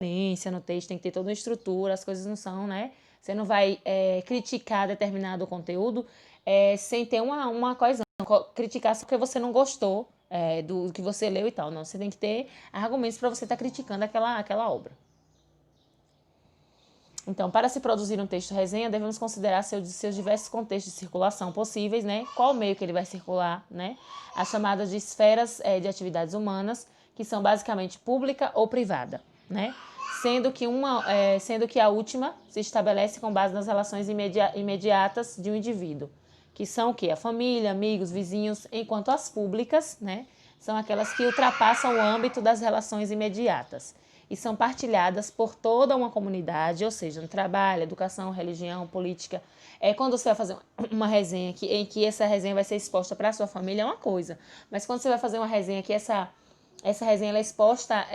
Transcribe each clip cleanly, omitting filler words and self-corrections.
coerência no texto, tem que ter toda uma estrutura, as coisas não são, né? Você não vai criticar determinado conteúdo sem ter uma coesão, criticar só porque você não gostou do que você leu e tal. Não, você tem que ter argumentos para você estar criticando aquela obra. Então, para se produzir um texto resenha, devemos considerar seus diversos contextos de circulação possíveis, né? Qual meio que ele vai circular, né? As chamadas de esferas de atividades humanas, que são basicamente pública ou privada, né? Sendo que a última se estabelece com base nas relações imediatas de um indivíduo, que são o quê? A família, amigos, vizinhos, enquanto as públicas, né? São aquelas que ultrapassam o âmbito das relações imediatas e são partilhadas por toda uma comunidade, ou seja, no trabalho, educação, religião, política. Quando você vai fazer uma resenha em que essa resenha vai ser exposta para a sua família, é uma coisa. Mas quando você vai fazer uma resenha que essa resenha ela é exposta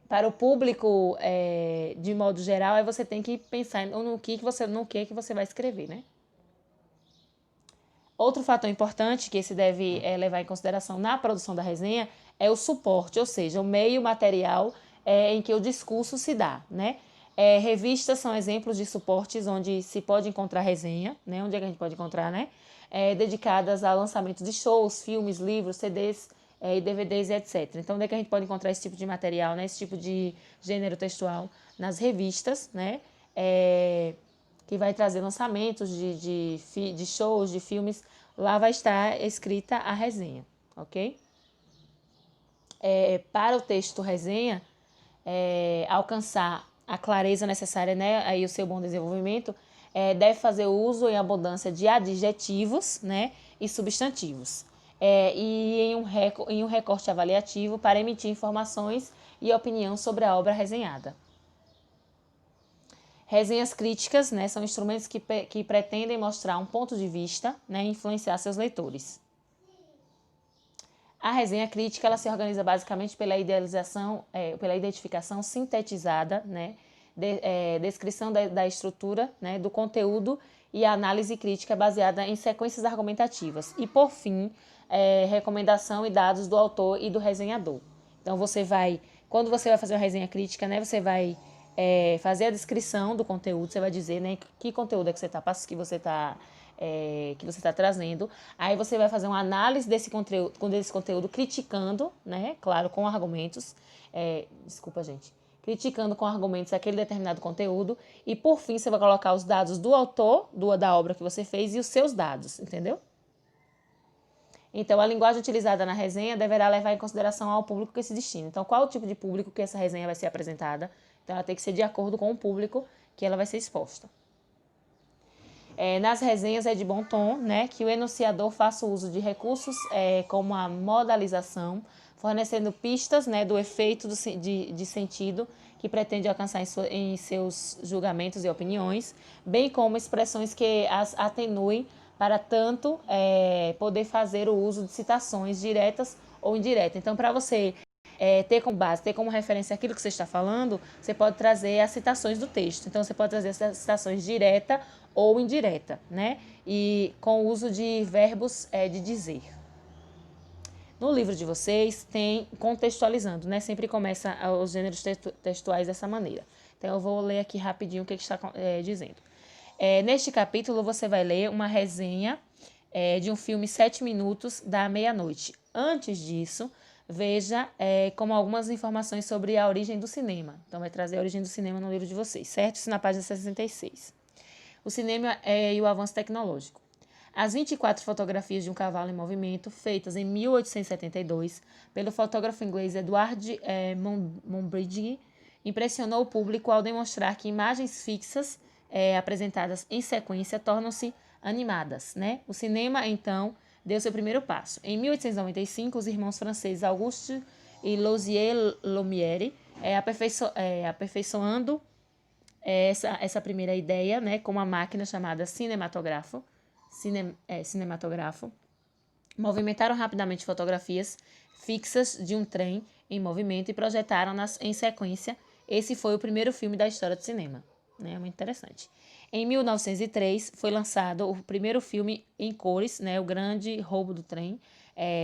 para o público de modo geral, aí você tem que pensar no que você vai escrever, né? Outro fator importante que se deve levar em consideração na produção da resenha é o suporte, ou seja, o meio material em que o discurso se dá, né? Revistas são exemplos de suportes onde se pode encontrar resenha, né? Onde é que a gente pode encontrar, né? Dedicadas ao lançamento de shows, filmes, livros, CDs e DVDs e etc. Então, onde é que a gente pode encontrar esse tipo de material, né? Esse tipo de gênero textual? Nas revistas, né? Que vai trazer lançamentos de shows, de filmes. Lá vai estar escrita a resenha, ok? Para o texto resenha, alcançar a clareza necessária, né, e o seu bom desenvolvimento, deve fazer uso em abundância de adjetivos, né, e substantivos. E em um recorte avaliativo para emitir informações e opinião sobre a obra resenhada. Resenhas críticas, né, são instrumentos que pretendem mostrar um ponto de vista, né, e influenciar seus leitores. A resenha crítica ela se organiza basicamente pela identificação sintetizada, né, descrição da estrutura, né, do conteúdo e a análise crítica baseada em sequências argumentativas. E, por fim, recomendação e dados do autor e do resenhador. Então, quando você vai fazer uma resenha crítica, né, você vai fazer a descrição do conteúdo, você vai dizer, né, que conteúdo é que você está trazendo. Aí você vai fazer uma análise desse conteúdo criticando, né, claro, com argumentos, desculpa, gente, criticando com argumentos aquele determinado conteúdo e, por fim, você vai colocar os dados do autor da obra que você fez e os seus dados, entendeu? Então, a linguagem utilizada na resenha deverá levar em consideração ao público que se destina. Então, qual o tipo de público que essa resenha vai ser apresentada? Então, ela tem que ser de acordo com o público que ela vai ser exposta. Nas resenhas é de bom tom, né, que o enunciador faça uso de recursos como a modalização, fornecendo pistas, né, do efeito de sentido que pretende alcançar em seus julgamentos e opiniões, bem como expressões que as atenuem para tanto poder fazer o uso de citações diretas ou indiretas. Então, para você ter como base, ter como referência aquilo que você está falando, você pode trazer as citações do texto. Então, você pode trazer as citações direta ou indireta, né? E com o uso de verbos de dizer. No livro de vocês tem contextualizando, né? Sempre começa os gêneros textuais dessa maneira. Então, eu vou ler aqui rapidinho o que está dizendo. Neste capítulo, você vai ler uma resenha de um filme 7 minutos da meia-noite. Antes disso, veja como algumas informações sobre a origem do cinema. Então, vai trazer a origem do cinema no livro de vocês, certo? Isso na página 66. O cinema e o avanço tecnológico. As 24 fotografias de um cavalo em movimento, feitas em 1872 pelo fotógrafo inglês Edward Muybridge, impressionou o público ao demonstrar que imagens fixas apresentadas em sequência tornam-se animadas, né? O cinema, então, deu seu primeiro passo. Em 1895, os irmãos franceses Auguste e Louisier Lumière, aperfeiçoando essa primeira ideia, né, com uma máquina chamada cinematógrafo, movimentaram rapidamente fotografias fixas de um trem em movimento e projetaram-nas em sequência. Esse foi o primeiro filme da história do cinema. Né, muito interessante. Em 1903, foi lançado o primeiro filme em cores, né, O Grande Roubo do Trem,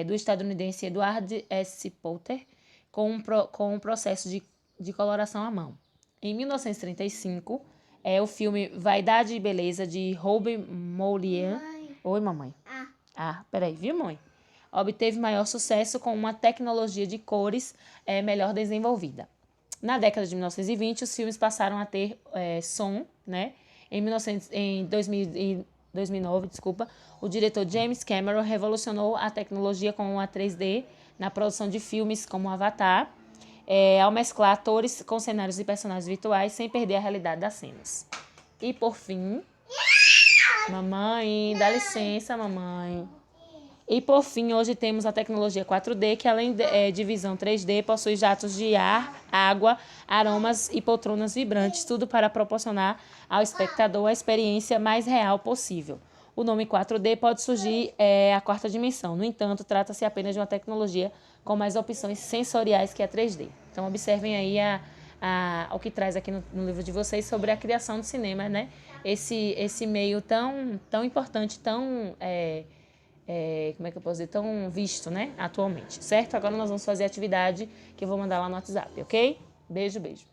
do estadunidense Edward S. Potter, com um processo de de coloração à mão. Em 1935, é o filme Vaidade e Beleza, de Robert Molière. Oi, mamãe. Peraí, viu, mãe? Obteve maior sucesso com uma tecnologia de cores melhor desenvolvida. Na década de 1920, os filmes passaram a ter som, né? Em 2009, o diretor James Cameron revolucionou a tecnologia com a 3D na produção de filmes como Avatar, ao mesclar atores com cenários e personagens virtuais sem perder a realidade das cenas. E por fim, mamãe, dá licença, mamãe. E por fim, hoje temos a tecnologia 4D, que além de visão 3D, possui jatos de ar, água, aromas e poltronas vibrantes, tudo para proporcionar ao espectador a experiência mais real possível. O nome 4D pode surgir a quarta dimensão. No entanto, trata-se apenas de uma tecnologia com mais opções sensoriais que a 3D. Então, observem aí o que traz aqui no livro de vocês sobre a criação do cinema, né? Esse meio tão importante, como é que eu posso dizer, tão visto, né, atualmente, certo? Agora nós vamos fazer a atividade que eu vou mandar lá no WhatsApp, ok? Beijo, beijo.